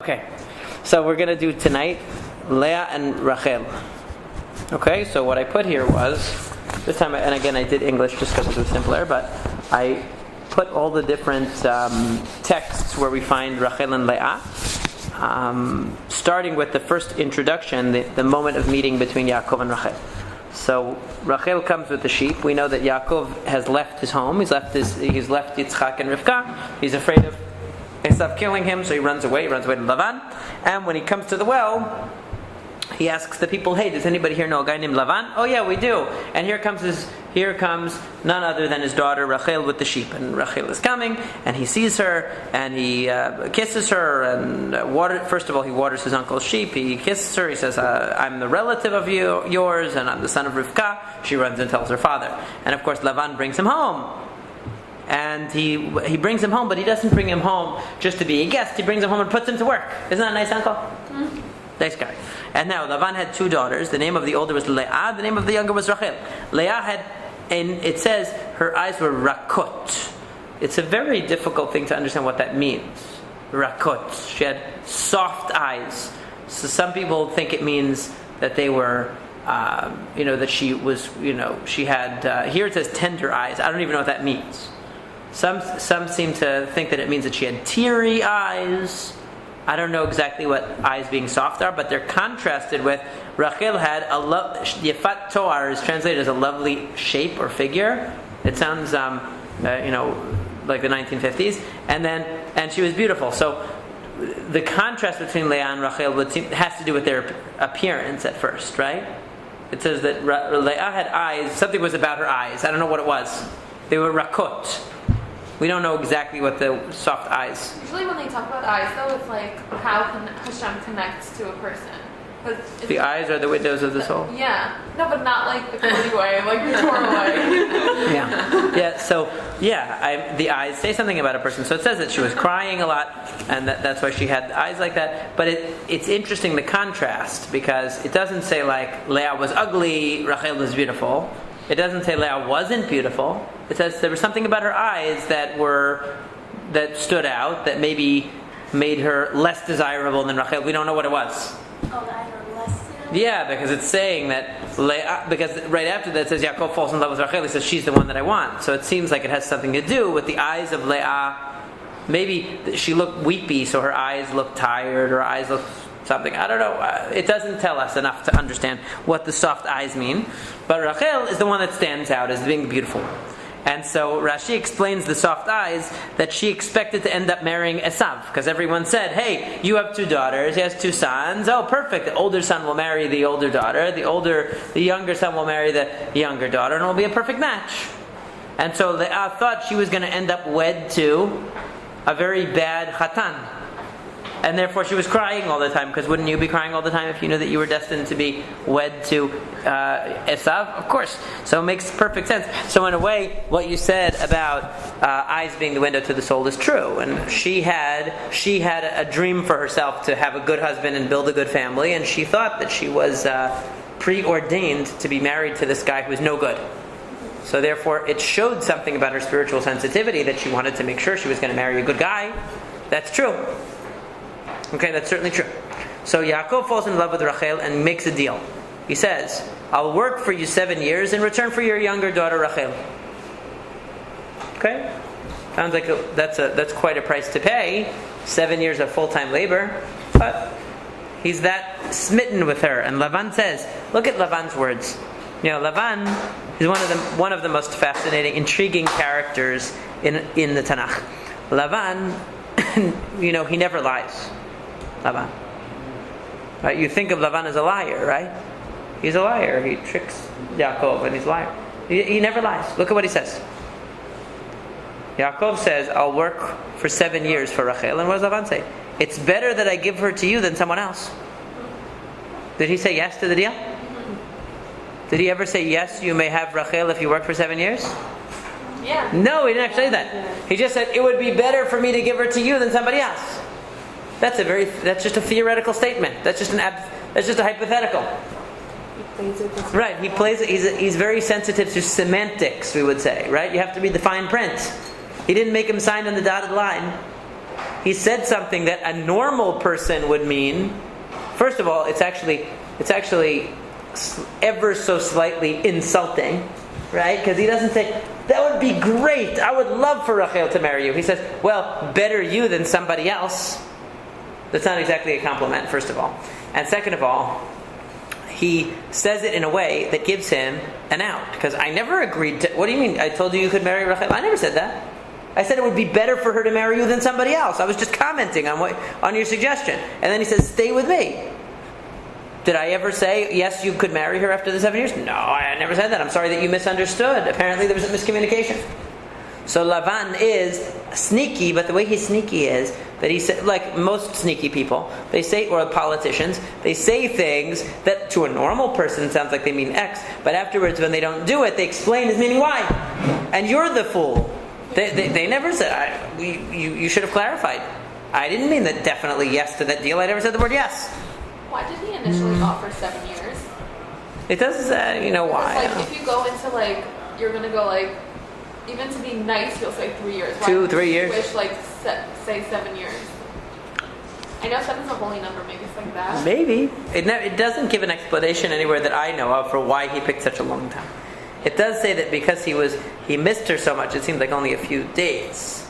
Okay, so we're going to do tonight Leah and Rachel. Okay, so what I put here was, this time, and again I did English just because it was simpler, but I put all the different texts where we find Rachel and Leah, starting with the first introduction, the moment of meeting between Yaakov and Rachel. So Rachel comes with the sheep. We know that Yaakov has left his home. He's left Yitzchak and Rivka. He's afraid of Esav killing him, so he runs away. He runs away to Lavan. And when he comes to the well, he asks the people, "Hey, does anybody here know a guy named Lavan?" "Oh yeah, we do." And here comes none other than his daughter Rachel with the sheep. And Rachel is coming, and he sees her, and he kisses her, and first of all, he waters his uncle's sheep. He kisses her. He says, "I'm the relative of yours, and I'm the son of Rivka." She runs and tells her father. And of course, Lavan brings him home. And he brings him home, but he doesn't bring him home just to be a guest. He brings him home and puts him to work. Isn't that a nice uncle? Mm-hmm. Nice guy. And now Lavan had two daughters. The name of the older was Leah. The name of the younger was Rachel. Leah had, and it says her eyes were rakot. It's a very difficult thing to understand what that means. Rakot. She had soft eyes. So some people think it means that they were, that she was, she had. Here it says tender eyes. I don't even know what that means. Some seem to think that it means that she had teary eyes. I don't know exactly what eyes being soft are, but they're contrasted with Rachel had Yefat Toar is translated as a lovely shape or figure. It sounds, like the 1950s. And she was beautiful. So the contrast between Leah and Rachel has to do with their appearance at first, right? It says that Leah had eyes. Something was about her eyes. I don't know what it was. They were rakot. We don't know exactly what the soft eyes. Usually when they talk about eyes, though, it's like how Hashem connects to a person. The eyes are the windows of the soul. Yeah. No, but not like the curly way, like the Torah way. Yeah. So, the eyes say something about a person. So it says that she was crying a lot, and that's why she had eyes like that. But it's interesting, the contrast, because it doesn't say like Leah was ugly, Rachel was beautiful. It doesn't say Leah wasn't beautiful. It says there was something about her eyes that stood out, that maybe made her less desirable than Rachel. We don't know what it was. Oh, the eyes are less desirable? Yeah, because it's saying that Leah, because right after that it says Yaakov falls in love with Rachel. He says she's the one that I want. So it seems like it has something to do with the eyes of Leah. Maybe she looked weepy, so her eyes looked tired, or her eyes looked something. I don't know. It doesn't tell us enough to understand what the soft eyes mean. But Rachel is the one that stands out as being beautiful. And so Rashi explains the soft eyes that she expected to end up marrying Esav. Because everyone said, "Hey, you have two daughters, he has two sons. Oh, perfect. The older son will marry the older daughter. The younger son will marry the younger daughter. And it will be a perfect match." And so Leah thought she was going to end up wed to a very bad chatan. And therefore she was crying all the time, because wouldn't you be crying all the time if you knew that you were destined to be wed to Esav? Of course. So it makes perfect sense. So in a way, what you said about eyes being the window to the soul is true. And she had a dream for herself to have a good husband and build a good family, and she thought that she was preordained to be married to this guy who was no good. So therefore it showed something about her spiritual sensitivity, that she wanted to make sure she was going to marry a good guy. That's true. Okay, that's certainly true. So Yaakov falls in love with Rachel and makes a deal. He says, "I'll work for you 7 years in return for your younger daughter Rachel." Okay, sounds like that's quite a price to pay. 7 years of full-time labor, but he's that smitten with her. And Lavan says, look at Lavan's words. Lavan is one of the most fascinating, intriguing characters in the Tanakh. Lavan, he never lies. Lavan. Right? You think of Lavan as a liar, right? He's a liar. He tricks Yaakov and he's a liar. He never lies. Look at what he says. Yaakov says, "I'll work for 7 years for Rachel." And what does Lavan say? "It's better that I give her to you than someone else." Did he say yes to the deal? Did he ever say, "Yes, you may have Rachel if you work for 7 years"? Yeah. No, he didn't actually say that. He just said, "It would be better for me to give her to you than somebody else." That's just a theoretical statement. That's just a hypothetical. He plays it this Right, he plays it. He's very sensitive to semantics, we would say, right? You have to read the fine print. He didn't make him sign on the dotted line. he said something that a normal person would mean. First of all, it's actually ever so slightly insulting, right? Because he doesn't say, that would be great, I would love for Rachel to marry you. He says, well, better you than somebody else. That's not exactly a compliment, first of all. And second of all, he says it in a way that gives him an out. Because I never agreed to... What do you mean? I told you could marry Rachel? I never said that. I said it would be better for her to marry you than somebody else. I was just commenting on your suggestion. And then he says, stay with me. Did I ever say, yes, you could marry her after the 7 years? No, I never said that. I'm sorry that you misunderstood. Apparently there was a miscommunication. So Lavan is sneaky, but the way he's sneaky is that he said, like most sneaky people, they say, or politicians, they say things that to a normal person sounds like they mean X, but afterwards when they don't do it, they explain his meaning Y. And you're the fool. They never said, you should have clarified. I didn't mean that definitely yes to that deal. I never said the word yes. Why did he initially offer 7 years? It does, why. It's like if you go into you're going to go even to be nice, you'll say 3 years. Why 2-3 years. Wish say 7 years. I know 7's a holy number. Maybe it's like that. Maybe it doesn't give an explanation anywhere that I know of for why he picked such a long time. It does say that because he missed her so much, it seemed like only a few days.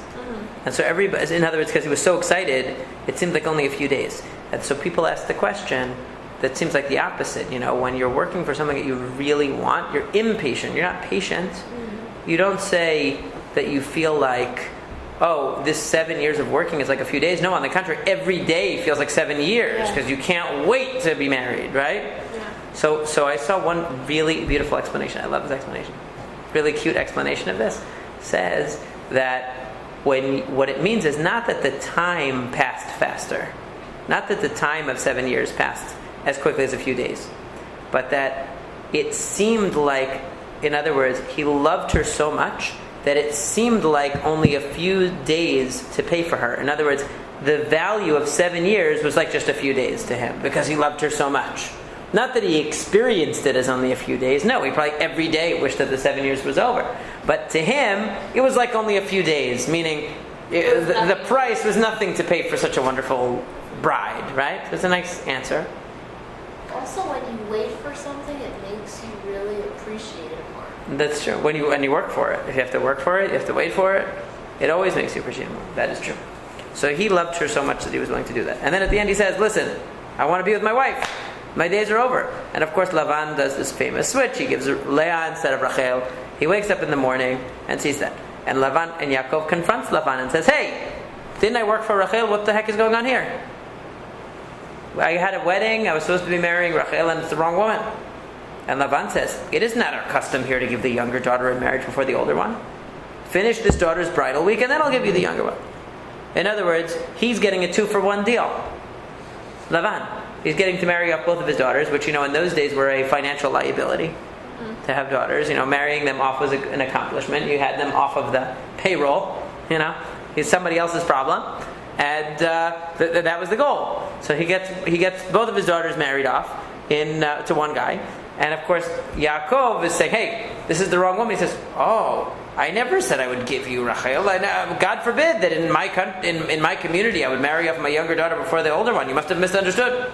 And so everybody, in other words, because he was so excited, it seemed like only a few days. And so people ask the question that seems like the opposite. When you're working for something that you really want, you're impatient. You're not patient. You don't say that you feel like, oh, this 7 years of working is like a few days. No, on the contrary, every day feels like 7 years because you can't wait to be married, right? Yeah. So I saw one really beautiful explanation. I love this explanation. Really cute explanation of this. Says that what it means is not that the time passed faster. Not that the time of 7 years passed as quickly as a few days. But that it seemed like, in other words, he loved her so much that it seemed like only a few days to pay for her. In other words, the value of 7 years was like just a few days to him because he loved her so much. Not that he experienced it as only a few days. No, he probably every day wished that the 7 years was over. But to him, it was like only a few days, meaning the price was nothing to pay for such a wonderful bride, right? So it's a nice answer. Also, when you wait for something, it makes you really appreciate it more. That's true. When you work for it. If you have to work for it, you have to wait for it, it always makes you appreciate it more. That is true. So he loved her so much that he was willing to do that. And then at the end he says, listen, I want to be with my wife. My days are over. And of course Lavan does this famous switch. He gives Leah instead of Rachel. He wakes up in the morning and sees that. And Lavan and Yaakov confronts Lavan and says, hey, didn't I work for Rachel? What the heck is going on here? I had a wedding. I was supposed to be marrying Rachel and it's the wrong woman. And Lavan says, it is not our custom here to give the younger daughter in marriage before the older one. Finish this daughter's bridal week and then I'll give you the younger one. In other words, he's getting a 2-for-1 deal. Lavan. He's getting to marry off both of his daughters, which, in those days were a financial liability to have daughters. Marrying them off was an accomplishment. You had them off of the payroll. It's somebody else's problem. And that was the goal. So he gets both of his daughters married off to one guy. And of course, Yaakov is saying, hey, this is the wrong woman. He says, oh, I never said I would give you Rachel. God forbid that in my community I would marry off my younger daughter before the older one. You must have misunderstood.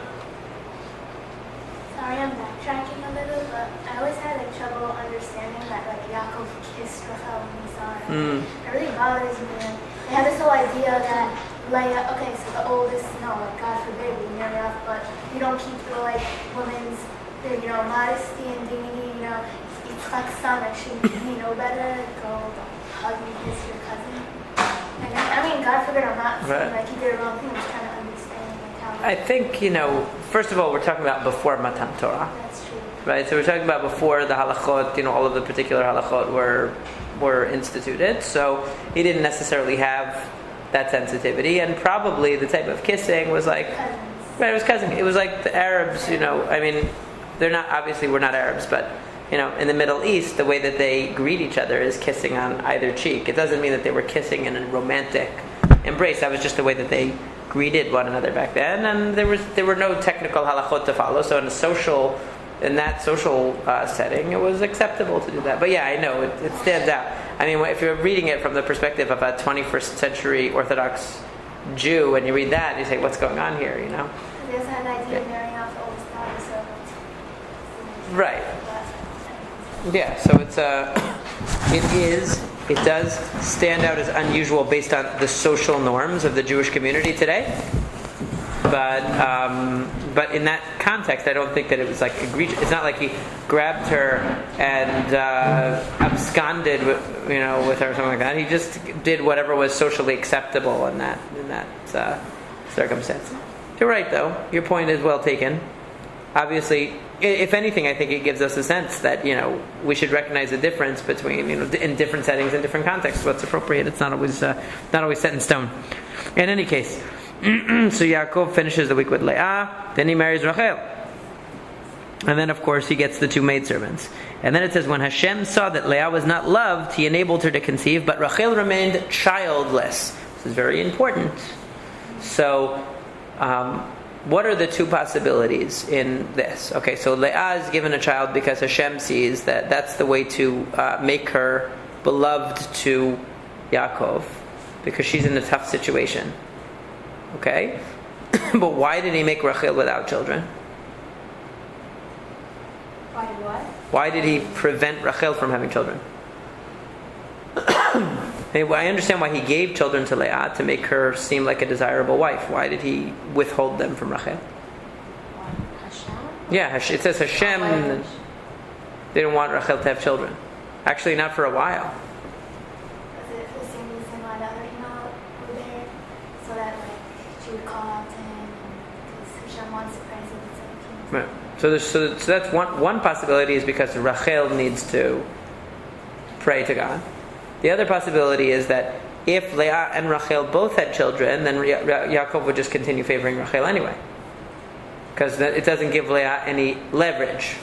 Sorry, I'm backtracking a little, but I always had trouble understanding that Yaakov kissed Rachel when he saw her. It really bothers me. And they have this whole idea that Leah, okay, so the oldest, God forbid we marry off, but you don't keep the women's modesty and dignity. It's like son, should you know better? Go hug and kiss your cousin. And God forbid I'm not saying he did the wrong thing. I'm just trying to understand how. I think first of all, we're talking about before Matan Torah. That's true. Right, so we're talking about before the halachot. All of the particular halachot were instituted. So he didn't necessarily have that sensitivity, and probably the type of kissing was like Cousins. Right, it was cousin. It was like the Arabs. They're not, obviously we're not Arabs, but in the Middle East, the way that they greet each other is kissing on either cheek. It doesn't mean that they were kissing in a romantic embrace. That was just the way that they greeted one another back then, and there were no technical halachot to follow. So in that social setting, it was acceptable to do that. But yeah, I know it stands out. If you're reading it from the perspective of a 21st century Orthodox Jew, and you read that, and you say, what's going on here, you know? They also had the idea of marrying off the oldest daughter, so... Right. Yeah, so it does stand out as unusual based on the social norms of the Jewish community today. But in that context, I don't think that it was like egregious. It's not like he grabbed her and absconded with her or something like that. He just did whatever was socially acceptable in that circumstance. You're right, though. Your point is well taken. Obviously, if anything, I think it gives us a sense that we should recognize the difference between in different settings and different contexts what's appropriate. It's not always set in stone. In any case, so Yaakov finishes the week with Leah, then he marries Rachel, and then of course he gets the two maidservants. And then it says, when Hashem saw that Leah was not loved, He enabled her to conceive, but Rachel remained childless. This is very important. So, what are the two possibilities in this? Okay, so Leah is given a child because Hashem sees that that's the way to make her beloved to Yaakov, because she's in a tough situation. Okay? But why did He make Rachel without children? Why did what? Why did He prevent Rachel from having children? I understand why He gave children to Leah, to make her seem like a desirable wife. Why did He withhold them from Rachel? Hashem? Yeah, it says Hashem. They didn't want Rachel to have children. Actually, not for a while. Was it the same reason why the other were there? So that she would call out to him, because Hashem wants to praise him with 17. Right. So that's one possibility, is because Rachel needs to pray to God. The other possibility is that if Leah and Rachel both had children, then Yaakov would just continue favoring Rachel anyway, because it doesn't give Leah any leverage,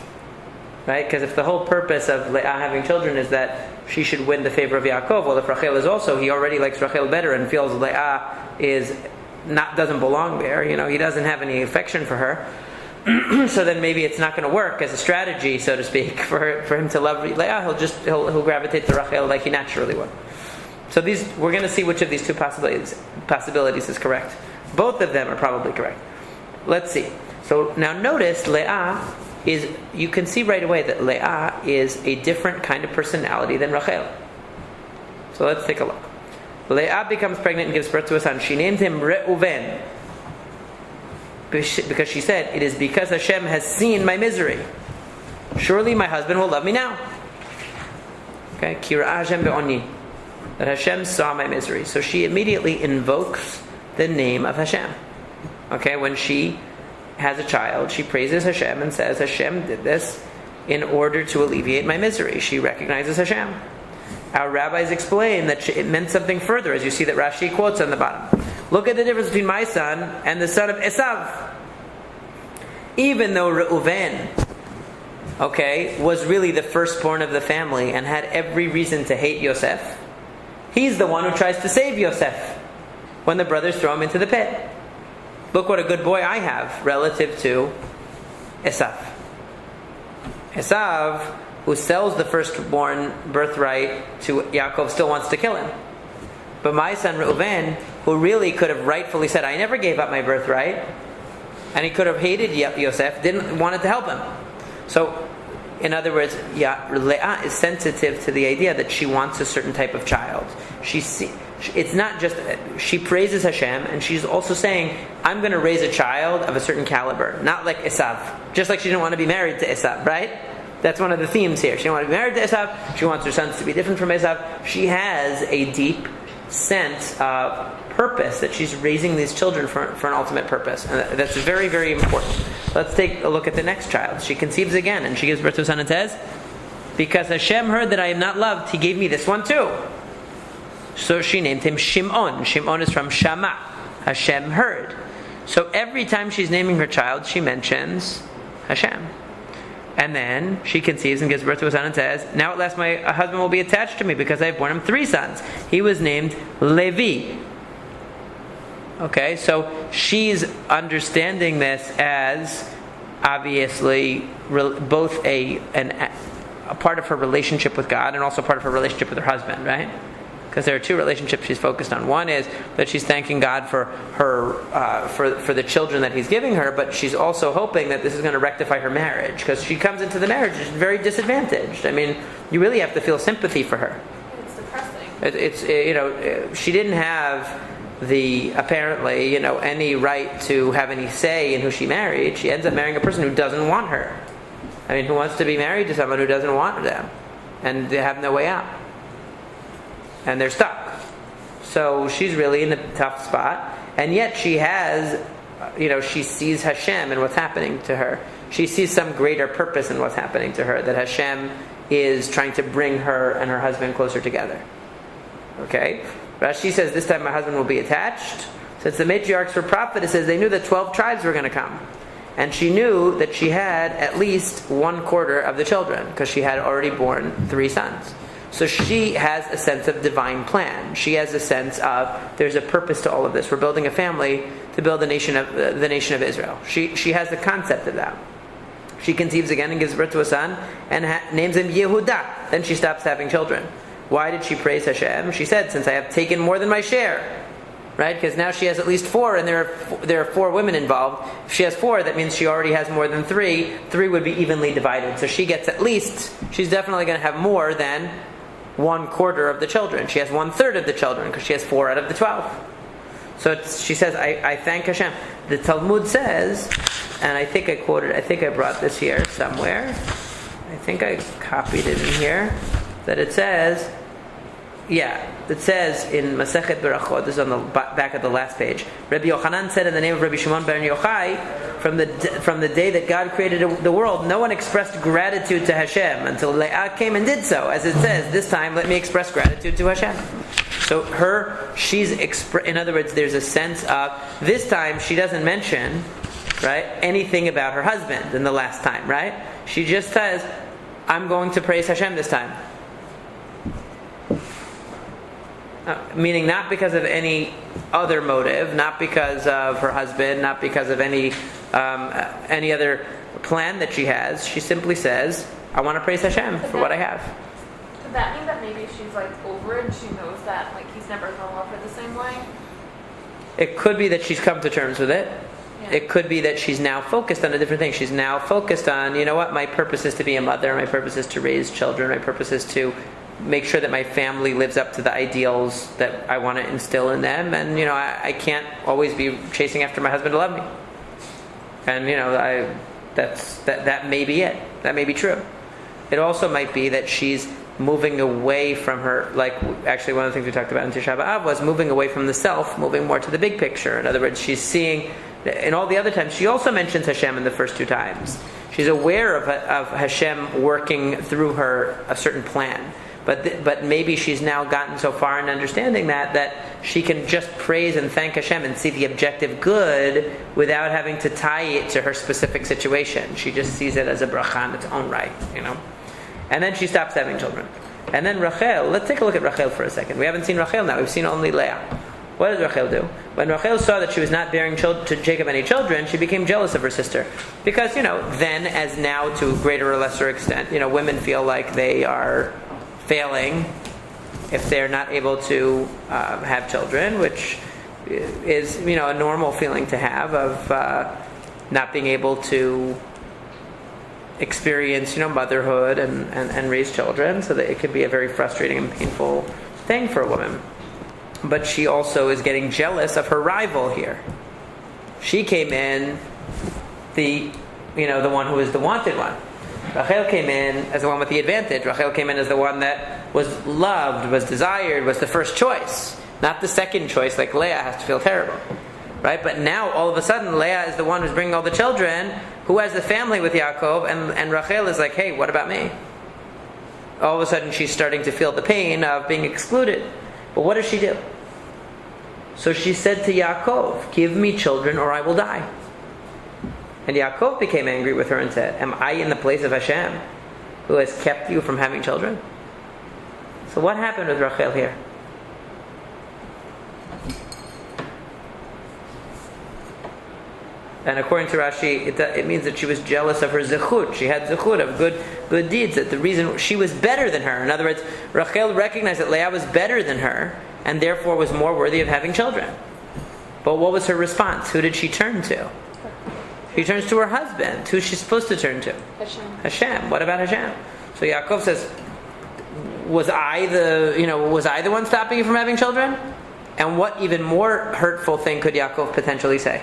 right? Because if the whole purpose of Leah having children is that she should win the favor of Yaakov, well, if Rachel is also, he already likes Rachel better and feels Leah doesn't belong there. He doesn't have any affection for her. So then maybe it's not going to work as a strategy, so to speak, for him to love Leah. He'll gravitate to Rachel like he naturally would. So we're going to see which of these two possibilities is correct. Both of them are probably correct. Let's see. So now notice you can see right away that Leah is a different kind of personality than Rachel. So let's take a look. Leah becomes pregnant and gives birth to a son. She named him Reuven, because she said, it is because Hashem has seen my misery. Surely my husband will love me now. Okay, Kira Hashem be'oni, that Hashem saw my misery. So she immediately invokes the name of Hashem. Okay, when she has a child, she praises Hashem and says, Hashem did this in order to alleviate my misery. She recognizes Hashem. Our rabbis explain that it meant something further, as you see that Rashi quotes on the bottom. Look at the difference between my son and the son of Esav. Even though Reuven, was really the firstborn of the family and had every reason to hate Yosef, he's the one who tries to save Yosef when the brothers throw him into the pit. Look what a good boy I have relative to Esav. Esav, who sells the firstborn birthright to Yaakov, still wants to kill him. But my son Reuven, who really could have rightfully said, I never gave up my birthright, and he could have hated Yosef, wanted to help him. So, in other words, Leah is sensitive to the idea that she wants a certain type of child. It's not just, she praises Hashem, and she's also saying, I'm going to raise a child of a certain caliber, not like Esav. Just like she didn't want to be married to Esav, right? That's one of the themes here. She didn't want to be married to Esav. She wants her sons to be different from Esav. She has a deep sense of purpose, that she's raising these children for an ultimate purpose. And that's very, very important. Let's take a look at the next child. She conceives again, and she gives birth to a son and says, because Hashem heard that I am not loved, He gave me this one too. So she named him Shimon. Shimon is from Shama. Hashem heard. So every time she's naming her child, she mentions Hashem. And then she conceives and gives birth to a son and says, now at last my husband will be attached to me because I have borne him 3 sons. He was named Levi. Okay, so she's understanding this as obviously both a part of her relationship with God and also part of her relationship with her husband, right? Because there are two relationships she's focused on. One is that she's thanking God for her for the children that He's giving her, but she's also hoping that this is going to rectify her marriage, because she comes into the marriage very disadvantaged. I mean, you really have to feel sympathy for her. It's depressing. She didn't have apparently any right to have any say in who she married. She ends up marrying a person who doesn't want her. I mean, who wants to be married to someone who doesn't want them, and they have no way out. And they're stuck. So she's really in a tough spot. And yet she has, she sees Hashem and what's happening to her. She sees some greater purpose in what's happening to her, that Hashem is trying to bring her and her husband closer together. Okay? Rashi says, this time my husband will be attached. Since the matriarchs were prophet, it says they knew that 12 tribes were going to come. And she knew that she had at least 1/4 of the children, because she had already born 3 sons. So she has a sense of divine plan. She has a sense of there's a purpose to all of this. We're building a family to build the nation of Israel. She has the concept of that. She conceives again and gives birth to a son and names him Yehuda. Then she stops having children. Why did she praise Hashem? She said, since I have taken more than my share. Right? Because now she has at least 4, and there are 4 women involved. If she has 4, that means she already has more than 3. 3 would be evenly divided. So she gets she's definitely going to have more than 1/4 of the children. She has 1/3 of the children, because she has 4 out of the 12. So she says, I thank Hashem. The Talmud says, and I think I brought this here somewhere. I think I copied it in here. That it says in Masechet Berachot, this is on the back of the last page, Rabbi Yochanan said in the name of Rabbi Shimon ben Yochai, from the day that God created the world, no one expressed gratitude to Hashem until Leah came and did so. As it says, this time let me express gratitude to Hashem. So in other words, there's a sense of, this time she doesn't mention, right, anything about her husband in the last time, right? She just says, I'm going to praise Hashem this time. Meaning not because of any other motive, not because of her husband, not because of any other plan that she has. She simply says, I want to praise Hashem for what I have. Could that mean that maybe she's over it and she knows that he's never going to love her the same way? It could be that she's come to terms with it. Yeah. It could be that she's now focused on a different thing. She's now focused on, my purpose is to be a mother, my purpose is to raise children, my purpose is to make sure that my family lives up to the ideals that I want to instill in them, and I can't always be chasing after my husband to love me. And that may be it. That may be true. It also might be that she's moving away from her, actually one of the things we talked about in Tisha B'Av was moving away from the self, moving more to the big picture. In other words, she's seeing, in all the other times, she also mentions Hashem in the first 2 times. She's aware of Hashem working through her a certain plan. But maybe she's now gotten so far in understanding that she can just praise and thank Hashem and see the objective good without having to tie it to her specific situation. She just sees it as a bracha in its own right, And then she stops having children. And then Rachel, let's take a look at Rachel for a second. We haven't seen Rachel now, we've seen only Leah. What did Rachel do? When Rachel saw that she was not bearing to Jacob any children, she became jealous of her sister. Because, then as now to a greater or lesser extent, women feel like they are failing if they're not able to have children, which is a normal feeling to have of not being able to experience motherhood and raise children, so that it can be a very frustrating and painful thing for a woman. But she also is getting jealous of her rival here. She came in the one who is the wanted one. Rachel came in as the one with the advantage. Rachel came in as the one that was loved, was desired, was the first choice, not the second choice, like Leah has to feel terrible. Right? But now, all of a sudden, Leah is the one who's bringing all the children, who has the family with Yaakov, and Rachel is like, hey, what about me? All of a sudden, she's starting to feel the pain of being excluded. But what does she do? So she said to Yaakov, give me children or I will die. And Yaakov became angry with her and said, am I in the place of Hashem, who has kept you from having children? So what happened with Rachel here? And according to Rashi, it means that she was jealous of her zechut. She had zechut of good deeds. That the reason she was better than her. In other words, Rachel recognized that Leah was better than her, and therefore was more worthy of having children. But what was her response? Who did she turn to? She turns to her husband. Who's she supposed to turn to? Hashem. What about Hashem? So Yaakov says, was I the one stopping you from having children? And what even more hurtful thing could Yaakov potentially say?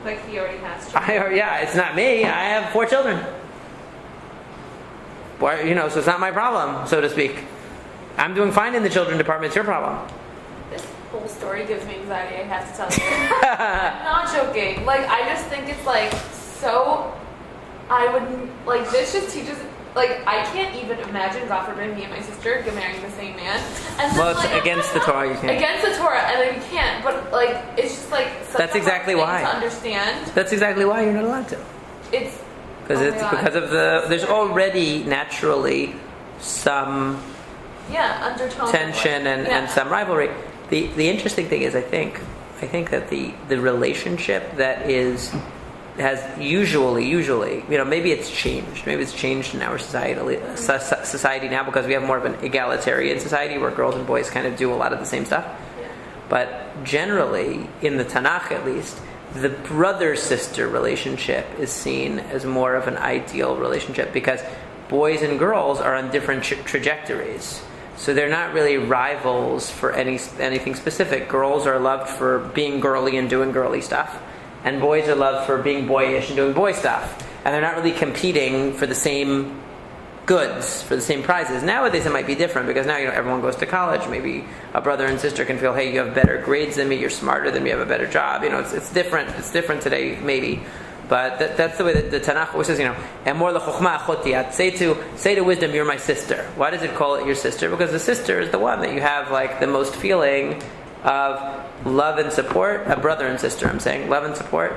Like he already has children. Yeah, it's not me. I have 4 children. Why, so it's not my problem, so to speak. I'm doing fine in the children department. It's your problem. This whole story gives me anxiety, I have to tell you. I'm not joking. Like, I just think it's like so. I wouldn't like this. Just teaches. Like, I can't even imagine, God forbid, me and my sister marrying the same man. And then, well, it's against the Torah. You can't. Against the Torah, and then you can't. But like, it's just like such that's exactly why. To understand. That's exactly why you're not allowed to. It's because of there's already naturally some undertone tension and some rivalry. The interesting thing is, I think that the relationship that has usually, maybe it's changed. Maybe it's changed in our society now because we have more of an egalitarian society where girls and boys kind of do a lot of the same stuff. Yeah. But generally, in the Tanakh at least, the brother-sister relationship is seen as more of an ideal relationship because boys and girls are on different trajectories. So they're not really rivals for anything specific. Girls are loved for being girly and doing girly stuff. And boys are loved for being boyish and doing boy stuff. And they're not really competing for the same goods, for the same prizes. Nowadays it might be different because now everyone goes to college. Maybe a brother and sister can feel, hey, you have better grades than me, you're smarter than me, you have a better job. It's different. It's different today, maybe. But that's the way that the Tanakh always says, Emor lechokhma achoti, say to wisdom, you're my sister. Why does it call it your sister? Because the sister is the one that you have like the most feeling of love and support. A brother and sister, I'm saying. Love and support,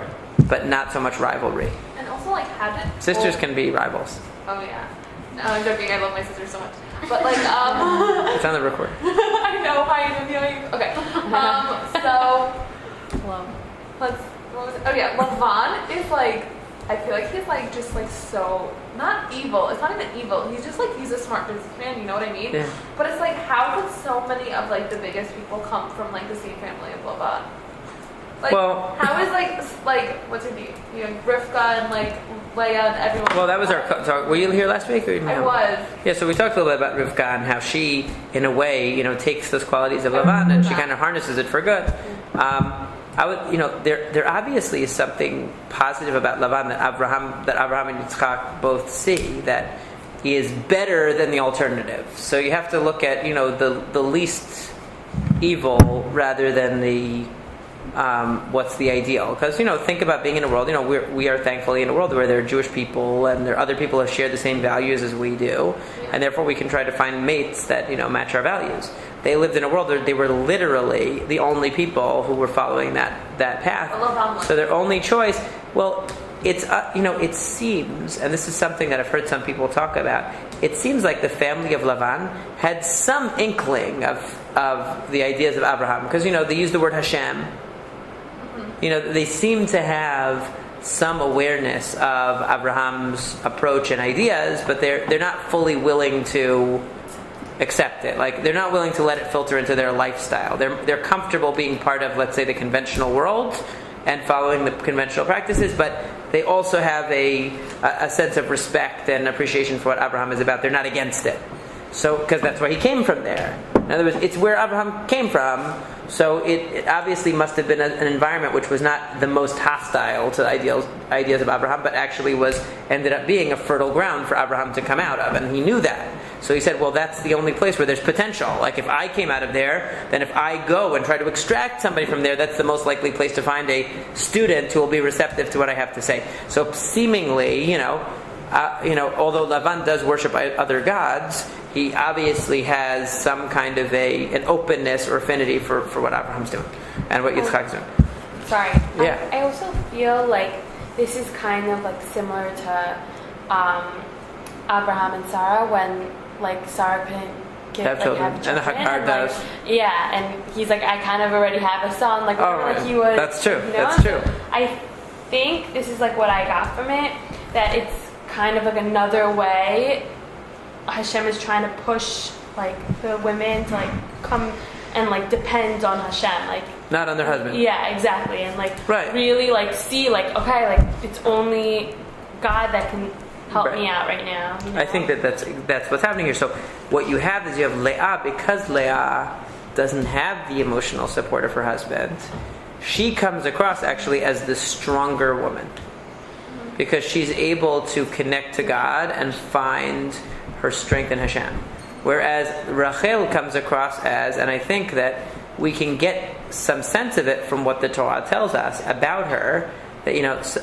but not so much rivalry. And also, like, sisters can be rivals. Oh, yeah. No, I'm joking. I love my sister so much. But, like, it's on the record. I know. How you feeling? Okay. Lavan is, like, I feel like he's, like, just, like, so, not evil. It's not even evil. He's just, like, he's a smart businessman, you know what I mean? Yeah. But it's, like, how could so many of, like, the biggest people come from, like, the same family of Lavan? Like, how is, like, what's her name? Rivka and, like, Leah and everyone. Well, that was our talk. Were you here last week? Or I was. Yeah, so we talked a little bit about Rivka and how she, in a way, takes those qualities of Lavan and she kind of harnesses it for good. There obviously is something positive about Lavan that Abraham and Yitzchak both see, that he is better than the alternative. So you have to look at, the least evil rather than the what's the ideal. Because, think about being in a world, we are thankfully in a world where there are Jewish people and there are other people who share the same values as we do, and therefore we can try to find mates that, match our values. They lived in a world where they were literally the only people who were following that path. So their only choice, it's it seems, and this is something that I've heard some people talk about, it seems like the family of Lavan had some inkling of the ideas of Abraham, because they use the word Hashem. They seem to have some awareness of Abraham's approach and ideas, but they're not fully willing to accept it. Like, they're not willing to let it filter into their lifestyle. They're comfortable being part of, let's say, the conventional world and following the conventional practices, but they also have a sense of respect and appreciation for what Abraham is about. They're not against it. So, because that's where he came from there. In other words, it's where Abraham came from, so it obviously must have been an environment which was not the most hostile to the ideas of Abraham, but actually ended up being a fertile ground for Abraham to come out of, and he knew that. So he said, that's the only place where there's potential. Like, if I came out of there, then if I go and try to extract somebody from there, that's the most likely place to find a student who will be receptive to what I have to say. So seemingly, although Lavan does worship other gods, he obviously has some kind of an openness or affinity for what Abraham's doing and what Yitzchak's doing. Sorry. Yeah. I also feel like this is kind of like similar to Abraham and Sarah, when like Sarah couldn't have children. And the Hagar does. Yeah, and he's like, I kind of already have a son. Like, like he was. That's true. You know? That's true. I think this is like what I got from it, that it's kind of like another way Hashem is trying to push like the women to like come and like depend on Hashem, like not on their husband. Yeah, exactly, and like really like see like, okay, like it's only God that can help me out right now. You know? I think that's what's happening here. So what you have is you have Leah, because Leah doesn't have the emotional support of her husband. She comes across actually as the stronger woman, because she's able to connect to God and find her strength in Hashem. Whereas Rachel comes across as, and I think that we can get some sense of it from what the Torah tells us about her, that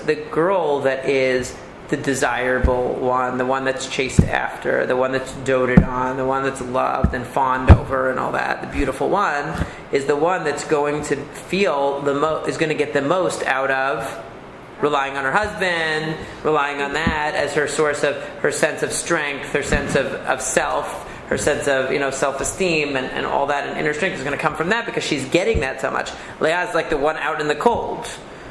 the girl that is the desirable one, the one that's chased after, the one that's doted on, the one that's loved and fawned over and all that, the beautiful one, is the one that's going to feel is going to get the most out of relying on her husband, relying on that as her source of her sense of strength, her sense of self, her sense of self-esteem and all that, and inner strength is going to come from that because she's getting that so much. Leah is like the one out in the cold.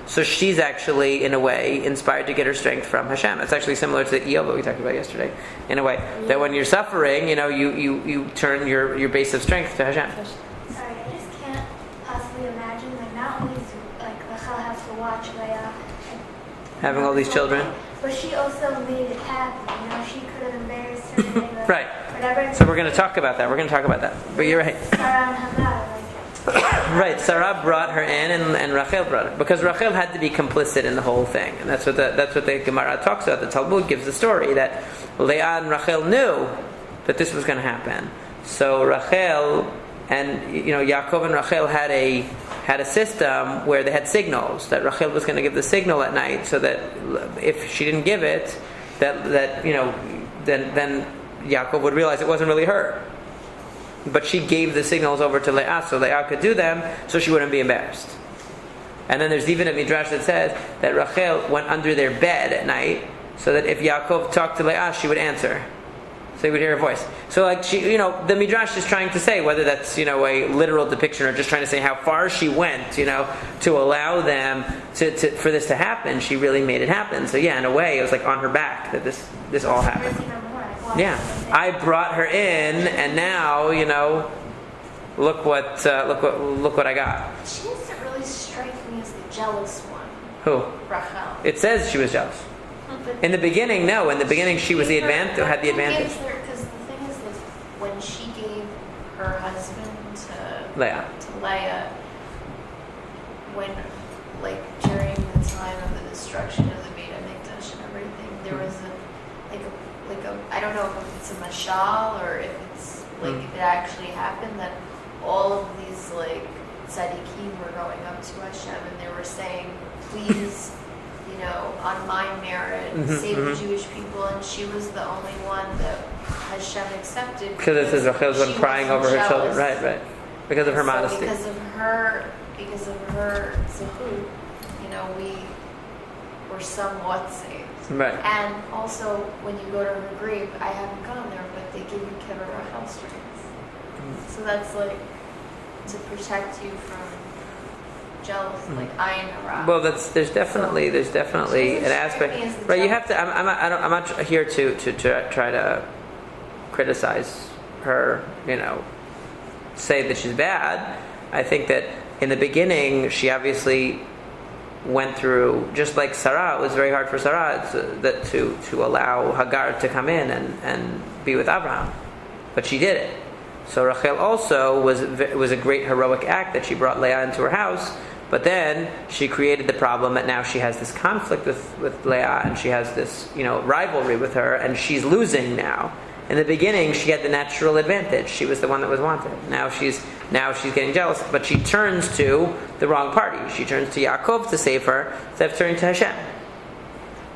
So she's actually, in a way, inspired to get her strength from Hashem. It's actually similar to the Iyov that we talked about yesterday, in a way. That when you're suffering, you turn your base of strength to Hashem. Sorry, I just can't possibly imagine, like, not only does, like, Rachel have to watch Leah having all these children. But she also made it happen. She could have embarrassed her. Right. Whatever. So we're going to talk about that. But you're right. Sarah and Hagar, right, Sarah brought her in, and Rachel brought her, because Rachel had to be complicit in the whole thing, and that's what the Gemara talks about. The Talmud gives the story that Leah and Rachel knew that this was going to happen. So Rachel and Yaakov and Rachel had a system where they had signals that Rachel was going to give the signal at night, so that if she didn't give it, then Yaakov would realize it wasn't really her. But she gave the signals over to Leah so Leah could do them, so she wouldn't be embarrassed. And then there's even a midrash that says that Rachel went under their bed at night, so that if Yaakov talked to Leah, she would answer, so he would hear her voice. So like she, the midrash is trying to say, whether that's a literal depiction or just trying to say how far she went, to allow them for this to happen. She really made it happen. So yeah, in a way, it was like on her back that this all happened. Yeah, I brought her in, and now look what I got. She doesn't really strike me as the jealous one. Who? Rachel. It says she was jealous. In the beginning, no. In the beginning, she was had the advantage. Because the thing is, like, when she gave her husband to Leah, when, like, during the time of the destruction of the Beit HaMikdash and everything, there was a I don't know if it's a mashal or if it's like if it actually happened, that all of these like tzaddikim were going up to Hashem and they were saying, please, on my merit, save the Jewish people, and she was the only one that Hashem accepted. Because this is Rachel's one crying over her children, right? Because of her modesty. Because of her zehut, we were somewhat saved. Right. And also, when you go to her grave, I haven't gone there, but they give you Kever Rachel strings. So that's like to protect you from jealousy, like ayin hara. Well, there's definitely an aspect, right? You have to. I'm not here to try to criticize her. Say that she's bad. I think that in the beginning, she obviously went through, just like Sarah, it was very hard for Sarah to allow Hagar to come in and be with Abraham, but she did it. So Rachel also was a great heroic act that she brought Leah into her house, but then she created the problem that now she has this conflict with Leah, and she has this rivalry with her, and she's losing now. In the beginning, she had the natural advantage. She was the one that was wanted. Now she's getting jealous, but she turns to the wrong party. She turns to Yaakov to save her instead of turning to Hashem.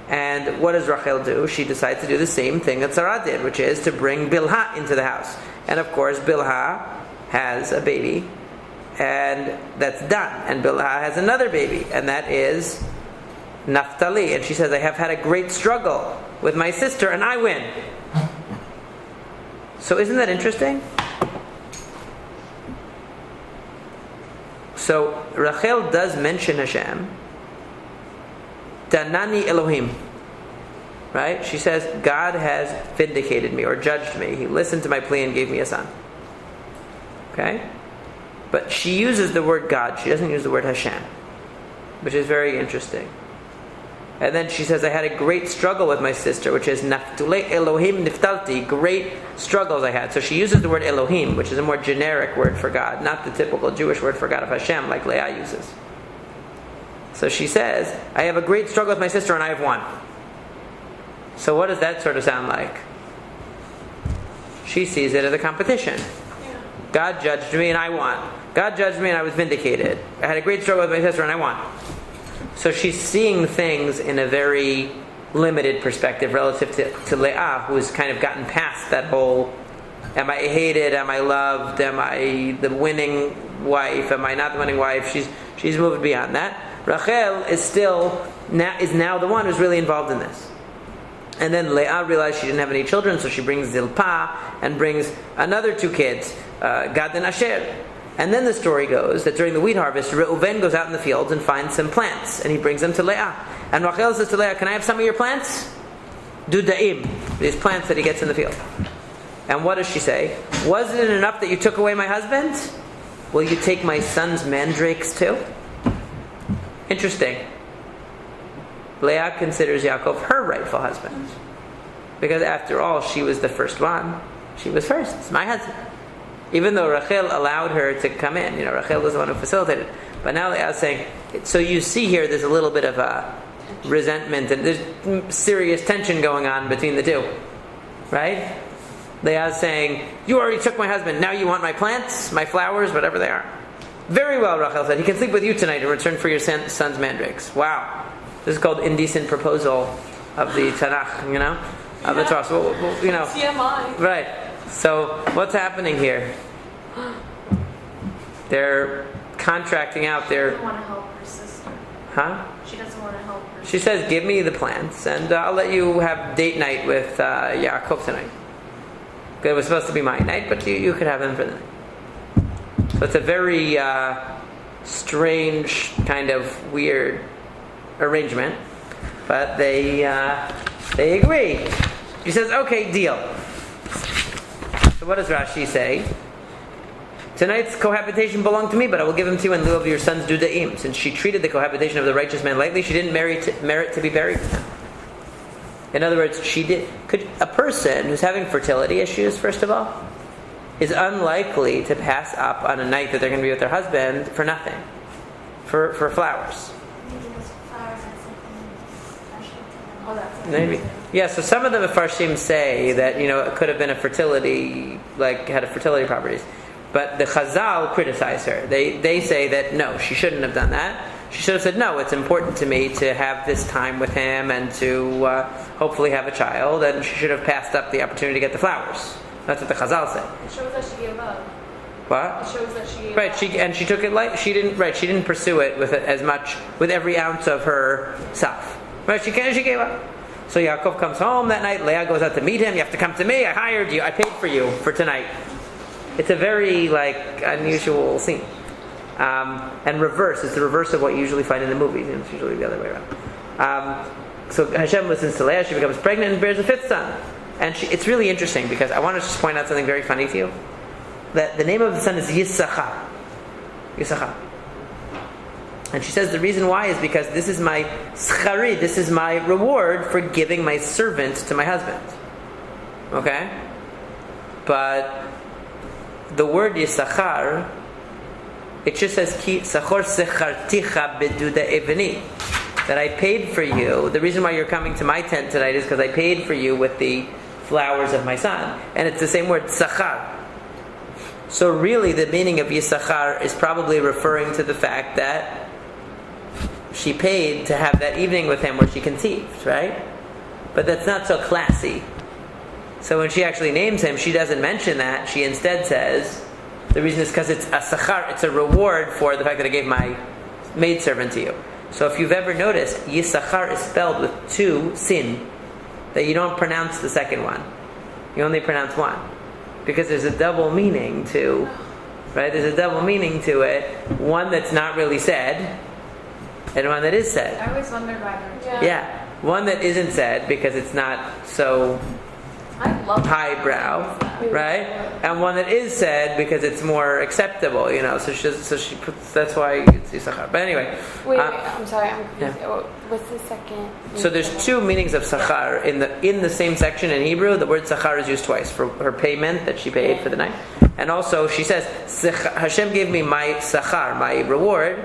And what does Rachel do? She decides to do the same thing that Sarah did, which is to bring Bilhah into the house. And of course, Bilhah has a baby, and that's done. And Bilhah has another baby, and that is Naphtali. And she says, I have had a great struggle with my sister, and I win. So isn't that interesting? So Rachel does mention Hashem. Danani Elohim. Right? She says, God has vindicated me or judged me. He listened to my plea and gave me a son. Okay? But she uses the word God. She doesn't use the word Hashem, which is very interesting. And then she says, I had a great struggle with my sister, which is Naftule Elohim Niftalti, great struggles I had. So she uses the word Elohim, which is a more generic word for God, not the typical Jewish word for God of Hashem, like Leah uses. So she says, I have a great struggle with my sister and I have won. So what does that sort of sound like? She sees it as a competition. God judged me and I won. God judged me and I was vindicated. I had a great struggle with my sister and I won. So she's seeing things in a very limited perspective relative to Leah, who's kind of gotten past that whole, am I hated, am I loved, am I the winning wife, am I not the winning wife? She's moved beyond that. Rachel is now the one who's really involved in this. And then Leah realized she didn't have any children, so she brings Zilpah and brings another 2 kids, Gad and Asher. And then the story goes that during the wheat harvest, Reuven goes out in the fields and finds some plants, and he brings them to Leah. And Rachel says to Leah, can I have some of your plants? Dudaim, these plants that he gets in the field. And what does she say? Wasn't it enough that you took away my husband? Will you take my son's mandrakes too? Interesting. Leah considers Yaakov her rightful husband. Because after all, she was the first one. She was first. It's my husband. Even though Rachel allowed her to come in. Rachel was the one who facilitated. But now Leah is saying, so you see here there's a little bit of a resentment and there's serious tension going on between the two. Right? Leah is saying, you already took my husband, now you want my plants, my flowers, whatever they are. Very well, Rachel said, he can sleep with you tonight in return for your son's mandrakes. Wow. This is called indecent proposal of the Tanakh, of the Torah. So, TMI. Right. So, what's happening here? They're contracting out She doesn't want to help her sister. Huh? She doesn't want to help her She says, give me the plants, and I'll let you have date night with Yaakov tonight. It was supposed to be my night, but you could have them for the night. So it's a very strange, kind of weird arrangement, but they agree. She says, okay, deal. So what does Rashi say? Tonight's cohabitation belonged to me, but I will give him to you in lieu of your son's dudaim. Since she treated the cohabitation of the righteous man lightly, she didn't merit to be buried with him. In other words, could a person who's having fertility issues, first of all, is unlikely to pass up on a night that they're going to be with their husband for nothing, for flowers. Maybe those flowers had something special to them. Oh, that's Maybe. Yeah, so some of the Mefarshim say that, it could have been a fertility, had a fertility properties. But the Chazal criticize her. They say that, no, she shouldn't have done that. She should have said, no, it's important to me to have this time with him and to hopefully have a child, and she should have passed up the opportunity to get the flowers. That's what the Chazal say. It shows that she gave up. What? It shows that she gave Right, up. she took it like she didn't pursue it with as much, with every ounce of her self. Right, she gave up. So Yaakov comes home that night. Leah goes out to meet him. You have to come to me. I hired you. I paid for you for tonight. It's a very unusual scene. And reverse. It's the reverse of what you usually find in the movies. It's usually the other way around. So Hashem listens to Leah. She becomes pregnant and bears a 5th son. And it's really interesting because I want to just point out something very funny to you. That the name of the son is Yisachar. Yisachar. And she says the reason why is because this is my schari, this is my reward for giving my servant to my husband. Okay? But the word Yisachar, it just says Ki Sachor Secharticha Beduda Eveni. That I paid for you. The reason why you're coming to my tent tonight is because I paid for you with the flowers of my son. And it's the same word, Sachar. So really the meaning of Yisachar is probably referring to the fact that she paid to have that evening with him where she conceived, right? But that's not so classy. So when she actually names him, she doesn't mention that. She instead says, the reason is because it's a sachar, it's a reward for the fact that I gave my maidservant to you. So if you've ever noticed, Yisachar is spelled with 2 sin, that you don't pronounce the second one. You only pronounce one. Because there's a double meaning to right? There's a double meaning to it. One that's not really said, and one that is said. I always wondered why there were two. Yeah. One that isn't said because it's not so I love highbrow, right? And one that is said because it's more acceptable, So she puts. That's why it's Yisachar. But anyway. Wait, I'm sorry, I'm confused. Yeah. What's the second? So there's two meanings of Sachar in the same section in Hebrew. The word Sachar is used twice for her payment that she paid for the night, and also she says Hashem gave me my Sachar, my reward,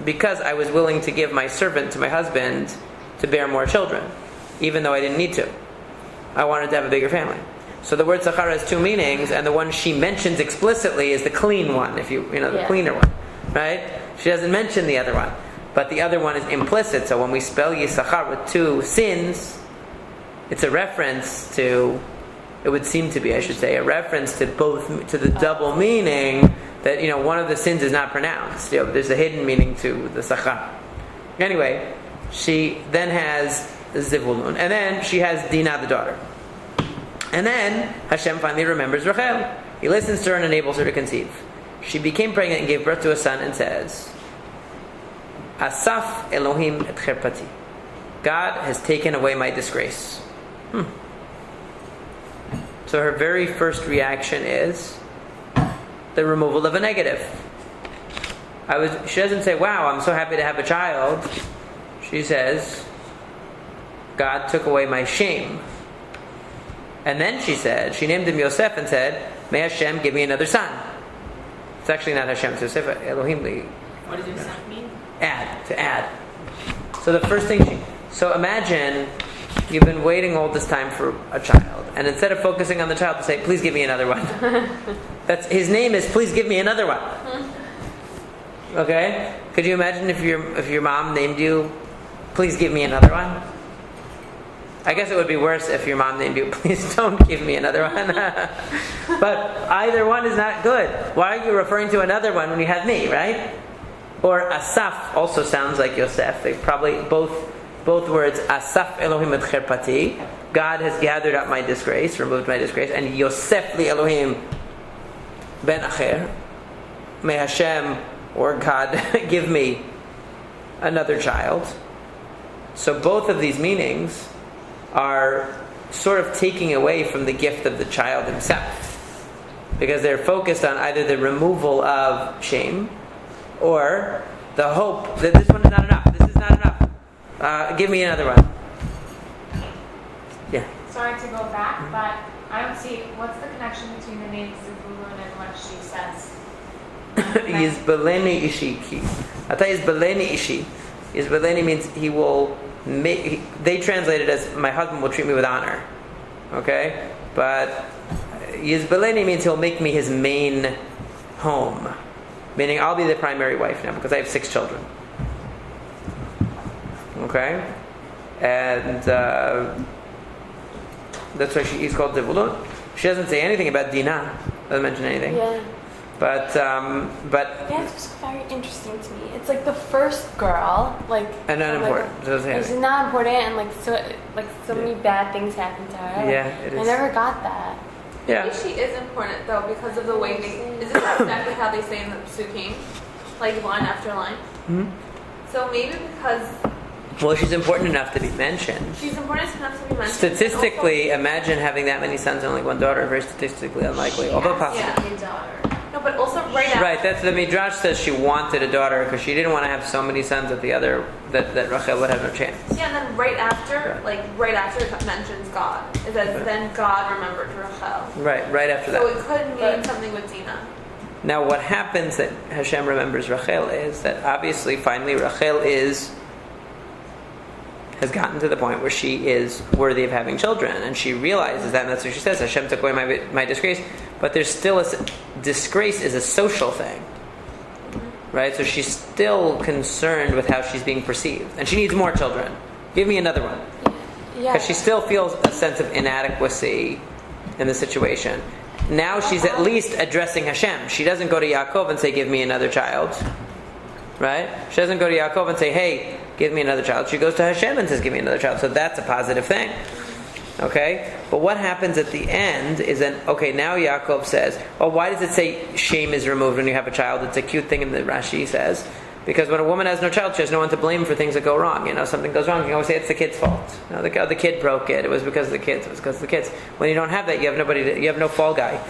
because I was willing to give my servant to my husband to bear more children, even though I didn't need to. I wanted to have a bigger family. So the word Sachar has two meanings, and the one she mentions explicitly is the clean one, the cleaner one, right? She doesn't mention the other one, but the other one is implicit. So when we spell Yisachar with two sins, it's a reference to, it would seem to be, I should say, a reference to both, to the double meaning that one of the sins is not pronounced. There's a hidden meaning to the Sachar. Anyway, she then has Zivulun, and then she has Dinah the daughter. And then Hashem finally remembers Rachel. He listens to her and enables her to conceive. She became pregnant and gave birth to a son and says, Asaf Elohim et cherpati. God has taken away my disgrace. So her very first reaction is the removal of a negative. She doesn't say, wow, I'm so happy to have a child. She says, God took away my shame. And then she named him Yosef and said, may Hashem give me another son. It's actually not Hashem, it's Yosef, Elohim. What does Yosef mean? To add. So the first thing so imagine you've been waiting all this time for a child, and instead of focusing on the child, to say, please give me another one. His name is, please give me another one. Okay? Could you imagine if your mom named you, please give me another one? I guess it would be worse if your mom named you, please don't give me another one. But either one is not good. Why are you referring to another one when you have me, right? Or Asaf also sounds like Yosef. They probably both words, Asaf Elohim et cherpati. God has gathered up my disgrace, removed my disgrace, and Yosef li Elohim ben acher. May Hashem or God give me another child. So both of these meanings are sort of taking away from the gift of the child himself, because they're focused on either the removal of shame or the hope that this one is not enough. This is not enough. Give me another one. Yeah. Sorry to go back, but I don't see what's the connection between the name Zebulun and what she says. Yizbaleni ishi ki. Ata yizbaleni ishi. Yizbaleni means he will make. They translate it as my husband will treat me with honor. Okay, but Yizbaleni means he'll make me his main home. Meaning I'll be the primary wife now because I have 6 children. Okay? And that's why he's called Zebulun. She doesn't say anything about Dinah. Doesn't mention anything. Yeah. But yeah, it's just very interesting to me. It's like the first girl, and unimportant. It's not important, and so many bad things happen to her. Yeah, it is. I never got that. Yeah. Maybe she is important though because of the way isn't that exactly how they say in the Psukim? Like line after line? Mm-hmm. So maybe because well, she's important enough to be mentioned. She's important enough to be mentioned. Statistically, imagine having that many sons and only one daughter. Very statistically unlikely, although possible. Yeah. A daughter. No, but also right after. Right, that's the Midrash says she wanted a daughter because she didn't want to have so many sons that that Rachel would have no chance. Yeah, and then right after it mentions God. It says, then God remembered Rachel. Right after that. So it could mean something with Dinah. Now what happens that Hashem remembers Rachel is that obviously finally Rachel has gotten to the point where she is worthy of having children, and she realizes that, and that's what she says, Hashem took away my disgrace, but there's still disgrace is a social thing, right? So she's still concerned with how she's being perceived, and she needs more children. Give me another one. Yeah. Because she still feels a sense of inadequacy in the situation. Now she's at least addressing Hashem. She doesn't go to Yaakov and say, give me another child. Right? She doesn't go to Yaakov and say, hey, give me another child. She goes to Hashem and says, give me another child. So that's a positive thing. Okay? But what happens at the end is then, okay, now Yaakov says, oh, why does it say shame is removed when you have a child? It's a cute thing, and the Rashi says, because when a woman has no child, she has no one to blame for things that go wrong. Something goes wrong, you can always say it's the kid's fault. The kid broke it. It was because of the kids. It was because of the kids. When you don't have that, you have no fall guy.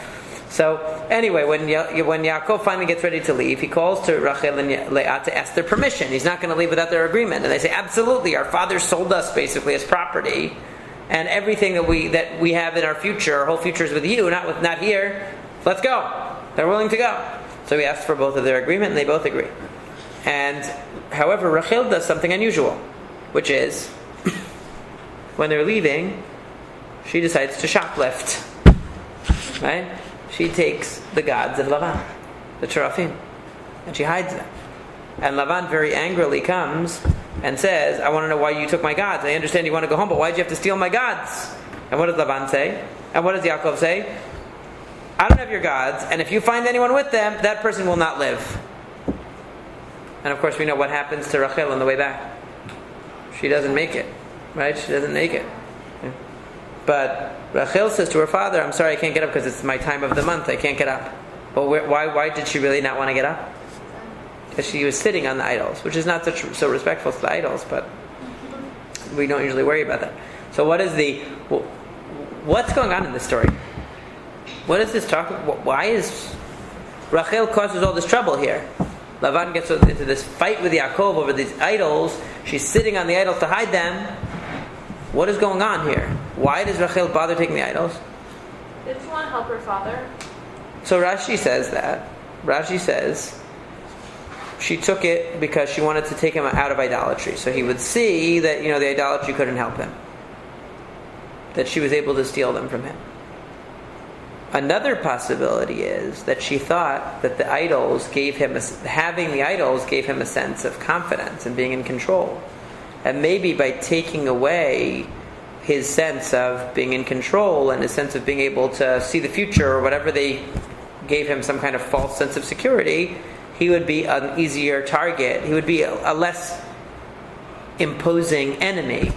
So anyway, when Yaakov finally gets ready to leave, he calls to Rachel and Leah to ask their permission. He's not going to leave without their agreement. And they say, absolutely, our father sold us basically as property, and everything that we have in our future, our whole future is with you, not here. Let's go. They're willing to go. So he asks for both of their agreement, and they both agree. And however, Rachel does something unusual, which is when they're leaving, she decides to shoplift. Right? She takes the gods of Lavan, the Cherafim, and she hides them. And Lavan very angrily comes and says, I want to know why you took my gods. I understand you want to go home, but why did you have to steal my gods? And what does Lavan say? And what does Yaakov say? I don't have your gods, and if you find anyone with them, that person will not live. And of course we know what happens to Rachel on the way back. She doesn't make it. Right? She doesn't make it. But Rachel says to her father, I'm sorry I can't get up because it's my time of the month. I can't get up. Well, why did she really not want to get up? Because she was sitting on the idols, which is not so respectful to the idols, but we don't usually worry about that. So what's going on in this story? What is this talking? Why is Rachel causes all this trouble here? Lavan gets into this fight with Yaakov over these idols. She's sitting on the idols to hide them. What is going on here? Why does Rachel bother taking the idols? Did she want to help her father? So Rashi says that. Rashi says she took it because she wanted to take him out of idolatry. So he would see that, the idolatry couldn't help him. That she was able to steal them from him. Another possibility is that she thought that having the idols gave him a sense of confidence and being in control. And maybe by taking away his sense of being in control and his sense of being able to see the future or whatever, they gave him some kind of false sense of security, he would be an easier target. He would be a less imposing enemy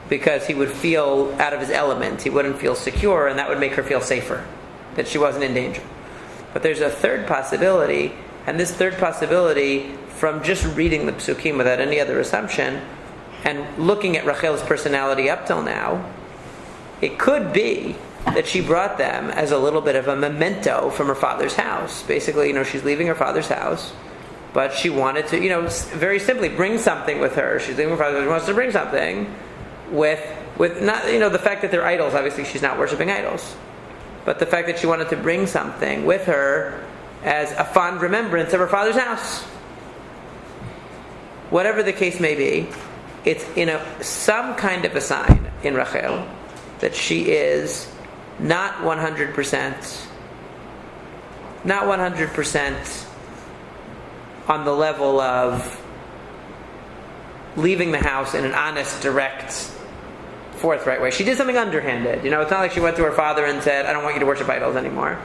because he would feel out of his element. He wouldn't feel secure, and that would make her feel safer, that she wasn't in danger. But there's a third possibility, and this third possibility, from just reading the psukim without any other assumption and looking at Rachel's personality up till now, it could be that she brought them as a little bit of a memento from her father's house. Basically, she's leaving her father's house, but she wanted to, very simply bring something with her. She's leaving her father's house, she wants to bring something with not, the fact that they're idols. Obviously, she's not worshiping idols, but the fact that she wanted to bring something with her as a fond remembrance of her father's house. Whatever the case may be, it's some kind of a sign in Rachel that she is not 100% on the level of leaving the house in an honest, direct, forthright way. She did something underhanded. It's not like she went to her father and said, I don't want you to worship idols anymore.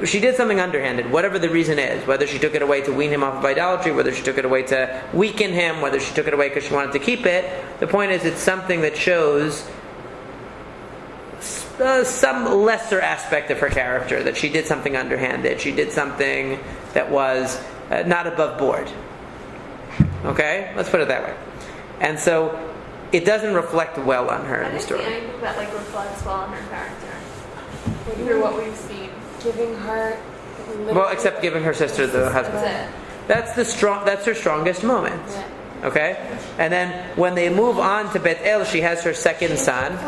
She did something underhanded, whatever the reason is. Whether she took it away to wean him off of idolatry, whether she took it away to weaken him, whether she took it away because she wanted to keep it. The point is, it's something that shows some lesser aspect of her character, that she did something underhanded. She did something that was not above board. Okay? Let's put it that way. And so, it doesn't reflect well on her in the story. I didn't see anything that reflects well on her character. Through what we've seen. Giving her... Well, except giving her sister the husband. That's it. That's her strongest moment. Yeah. Okay? And then when they move on to Beth El, she has her second son.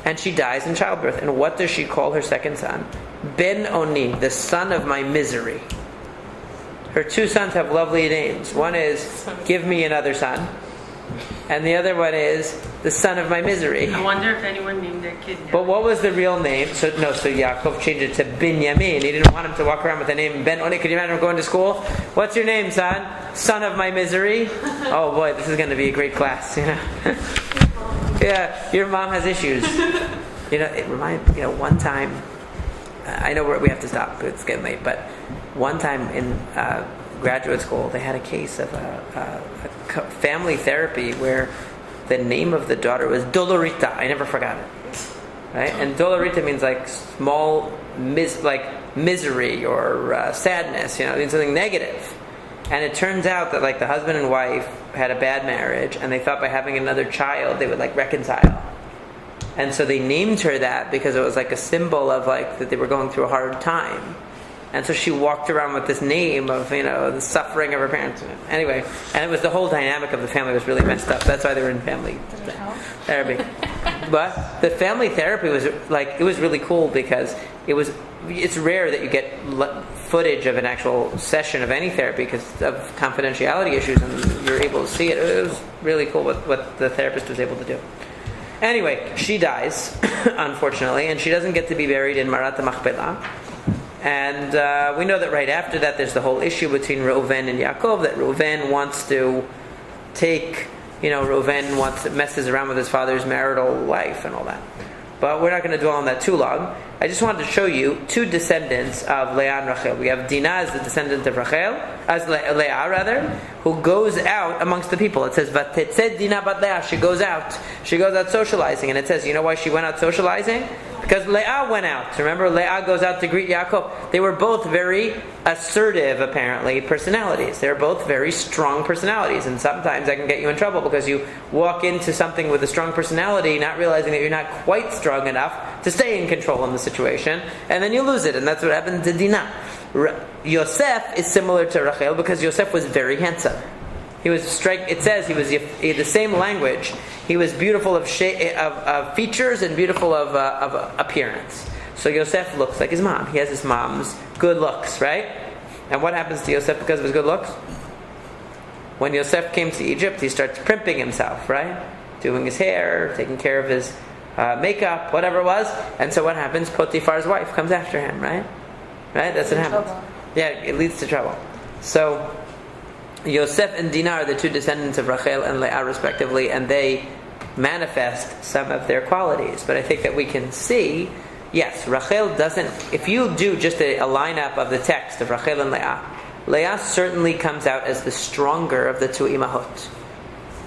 And she dies in childbirth. And what does she call her second son? Ben Oni, the son of my misery. Her two sons have lovely names. One is, give me another son. And the other one is, the son of my misery. I wonder if anyone named their kid that. But what was the real name? So Yaakov changed it to Binyamin. He didn't want him to walk around with the name Ben Oni. Could you imagine him going to school? What's your name, son? Son of my misery? Oh boy, this is going to be a great class, Yeah, your mom has issues. It reminds me, one time, I know we have to stop, it's getting late, but one time in graduate school, they had a case of a family therapy where the name of the daughter was Dolorita. I never forgot it. Right? And Dolorita means like small, misery or sadness. It means something negative. And it turns out that like the husband and wife had a bad marriage, and they thought by having another child they would like reconcile. And so they named her that because it was like a symbol of like that they were going through a hard time. And so she walked around with this name of, the suffering of her parents. Anyway, and it was the whole dynamic of the family was really messed up. That's why they were in family therapy. But the family therapy was like, it was really cool because it's rare that you get footage of an actual session of any therapy because of confidentiality issues, and you're able to see it. It was really cool what the therapist was able to do. Anyway, she dies, unfortunately, and she doesn't get to be buried in Marat HaMachpelah. And we know that right after that there's the whole issue between Reuven and Yaakov, that Reuven wants to take, Reuven messes around with his father's marital life and all that. But we're not going to dwell on that too long. I just wanted to show you two descendants of Leah and Rachel. We have Dinah as the descendant of Leah rather, who goes out amongst the people. It says, "Vatetzed Dinah bat Leah." She goes out socializing, and it says, you know why she went out socializing? Because Leah went out. Remember, Leah goes out to greet Yaakov. They were both very assertive, apparently, personalities. They're both very strong personalities. And sometimes that can get you in trouble because you walk into something with a strong personality, not realizing that you're not quite strong enough to stay in control in the situation. And then you lose it. And that's what happened to Dinah. Yosef is similar to Rachel because Yosef was very handsome. He was it says he was the same language. He was beautiful of features and beautiful of appearance. So Yosef looks like his mom. He has his mom's good looks, right? And what happens to Yosef because of his good looks? When Yosef came to Egypt, he starts primping himself, right? Doing his hair, taking care of his makeup, whatever it was. And so what happens? Potiphar's wife comes after him, right? Right? That's what happens. Trouble. Yeah, it leads to trouble. So Yosef and Dinah are the two descendants of Rachel and Leah respectively, and they manifest some of their qualities. But I think that we can see, yes, Rachel doesn't, if you do just a lineup of the text of Rachel and Leah certainly comes out as the stronger of the two imahot.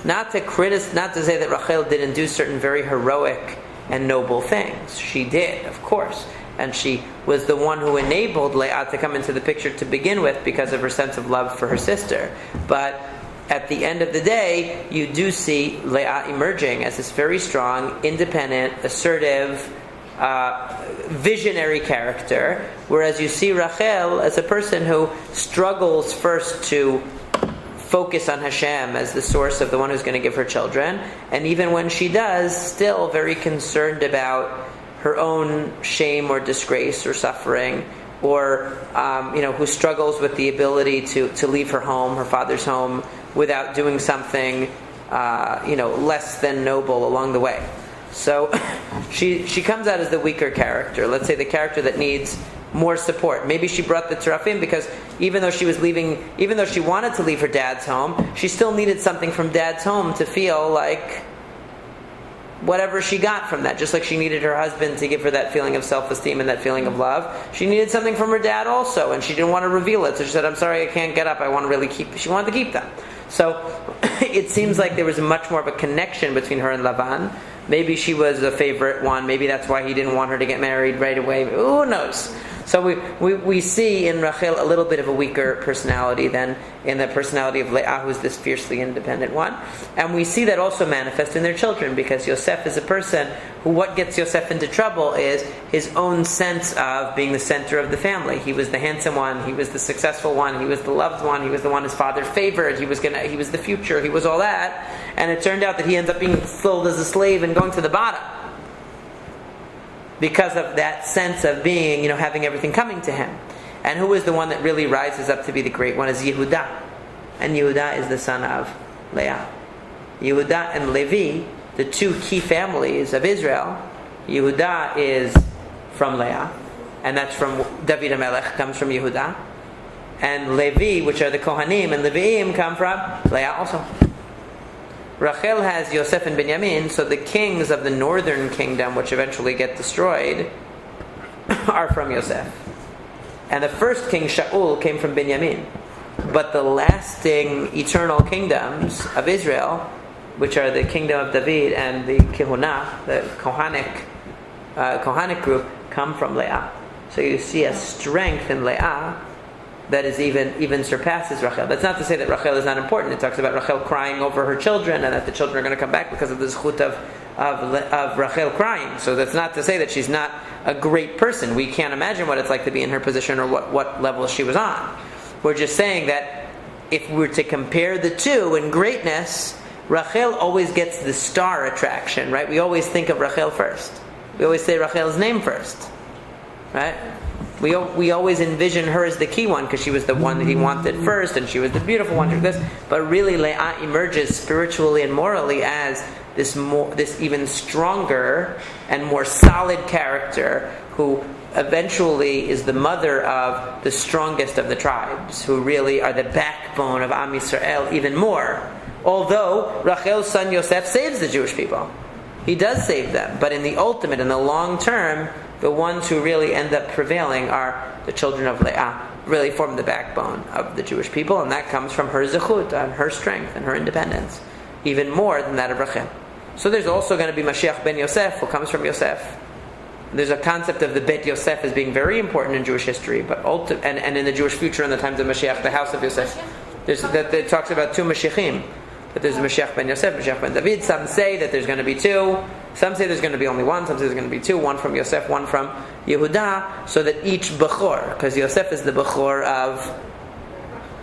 Not to say that Rachel didn't do certain very heroic and noble things. She did, of course. And she was the one who enabled Leah to come into the picture to begin with because of her sense of love for her sister. But at the end of the day, you do see Leah emerging as this very strong, independent, assertive, visionary character, whereas you see Rachel as a person who struggles first to focus on Hashem as the source of the one who's going to give her children, and even when she does, still very concerned about her own shame or disgrace or suffering, or who struggles with the ability to leave her home, her father's home, without doing something less than noble along the way. So she comes out as the weaker character. Let's say the character that needs more support. Maybe she brought the terafim because even though she wanted to leave her dad's home, she still needed something from dad's home to feel like whatever she got from that. Just like she needed her husband to give her that feeling of self-esteem and that feeling of love, she needed something from her dad also, and she didn't want to reveal it. So she said, I'm sorry, I can't get up. She wanted to keep them. So it seems like there was much more of a connection between her and Lavan. Maybe she was a favorite one. Maybe that's why he didn't want her to get married right away. Who knows? So we see in Rachel a little bit of a weaker personality than in the personality of Leah, who's this fiercely independent one. And we see that also manifest in their children, because Yosef is a person who, what gets Yosef into trouble is his own sense of being the center of the family. He was the handsome one, he was the successful one, he was the loved one, he was the one his father favored, he was the future, he was all that. And it turned out that he ends up being sold as a slave and going to the bottom, because of that sense of being, having everything coming to him. And who is the one that really rises up to be the great one is Yehuda. And Yehuda is the son of Leah. Yehuda and Levi, the two key families of Israel. Yehuda is from Leah, and that's from David HaMelech, comes from Yehuda. And Levi, which are the Kohanim and Leviim, come from Leah also. Rachel has Yosef and Binyamin, so the kings of the northern kingdom, which eventually get destroyed, are from Yosef. And the first king, Shaul, came from Binyamin. But the lasting eternal kingdoms of Israel, which are the kingdom of David and the Kehunah, the Kohanic group, come from Leah. So you see a strength in Leah that is even surpasses Rachel. That's not to say that Rachel is not important. It talks about Rachel crying over her children and that the children are going to come back because of the zchut of Rachel crying. So that's not to say that she's not a great person. We can't imagine what it's like to be in her position or what level she was on. We're just saying that if we were to compare the two in greatness, Rachel always gets the star attraction, right? We always think of Rachel first. We always say Rachel's name first, right? We always envision her as the key one because she was the one that he wanted first and she was the beautiful one. But really Leah emerges spiritually and morally as this even stronger and more solid character who eventually is the mother of the strongest of the tribes, who really are the backbone of Am Yisrael even more. Although Rachel's son Yosef saves the Jewish people. He does save them, but in the ultimate, in the long term, the ones who really end up prevailing are the children of Leah, really form the backbone of the Jewish people, and that comes from her zechut, and her strength, and her independence, even more than that of Rachel. So there's also going to be Mashiach ben Yosef, who comes from Yosef. There's a concept of the Bet Yosef as being very important in Jewish history, but and in the Jewish future in the times of Mashiach, the house of Yosef. It talks about two Mashiachim. That there's Mashiach ben Yosef, Mashiach ben David. Some say that there's going to be two. Some say there's going to be only one. Some say there's going to be two. One from Yosef, one from Yehuda. So that each Bechor, because Yosef is the Bechor of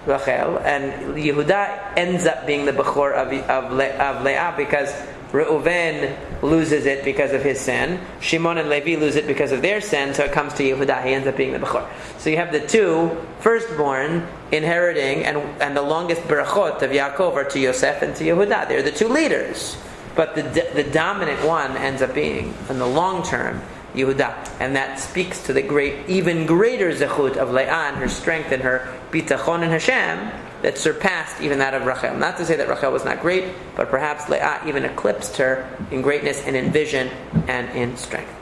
Rachel, and Yehuda ends up being the Bechor of Leah because Reuven loses it because of his sin. Shimon and Levi lose it because of their sin, so it comes to Yehuda. He ends up being the Bechor. So you have the two firstborn inheriting, and the longest berachot of Yaakov are to Yosef and to Yehuda. They're the two leaders. But the dominant one ends up being, in the long term, Yehuda. And that speaks to the even greater zechut of Leah and her strength and her bitachon in Hashem that surpassed even that of Rachel. Not to say that Rachel was not great, but perhaps Leah even eclipsed her in greatness and in vision and in strength.